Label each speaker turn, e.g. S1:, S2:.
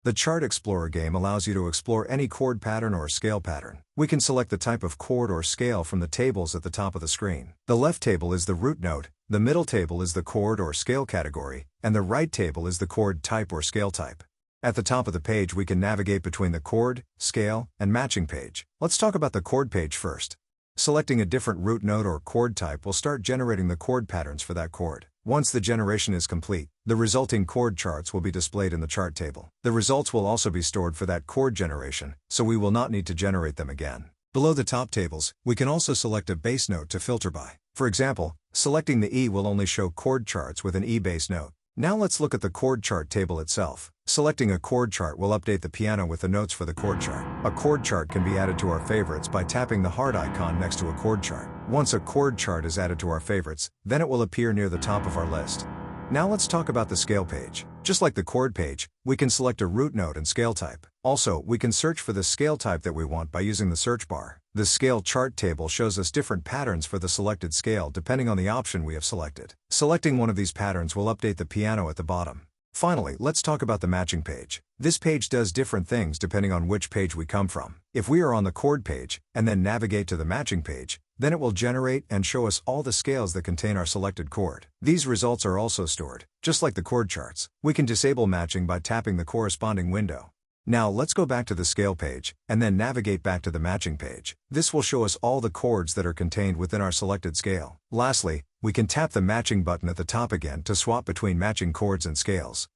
S1: The Chart Explorer game allows you to explore any chord pattern or scale pattern. We can select the type of chord or scale from the tables at the top of the screen. The left table is the root note, the middle table is the chord or scale category, and the right table is the chord type or scale type. At the top of the page we can navigate between the chord, scale, and matching page. Let's talk about the chord page first. Selecting a different root note or chord type will start generating the chord patterns for that chord. Once the generation is complete, the resulting chord charts will be displayed in the chart table. The results will also be stored for that chord generation, so we will not need to generate them again. Below the top tables, we can also select a bass note to filter by. For example, selecting the E will only show chord charts with an E bass note. Now let's look at the chord chart table itself. Selecting a chord chart will update the piano with the notes for the chord chart. A chord chart can be added to our favorites by tapping the heart icon next to a chord chart. Once a chord chart is added to our favorites, then it will appear near the top of our list. Now let's talk about the scale page. Just like the chord page, we can select a root note and scale type. Also, we can search for the scale type that we want by using the search bar. The scale chart table shows us different patterns for the selected scale depending on the option we have selected. Selecting one of these patterns will update the piano at the bottom. Finally, let's talk about the matching page. This page does different things depending on which page we come from. If we are on the chord page, and then navigate to the matching page, then it will generate and show us all the scales that contain our selected chord. These results are also stored. Just like the chord charts, we can disable matching by tapping the corresponding window. Now let's go back to the scale page, and then navigate back to the matching page. This will show us all the chords that are contained within our selected scale. Lastly, we can tap the matching button at the top again to swap between matching chords and scales.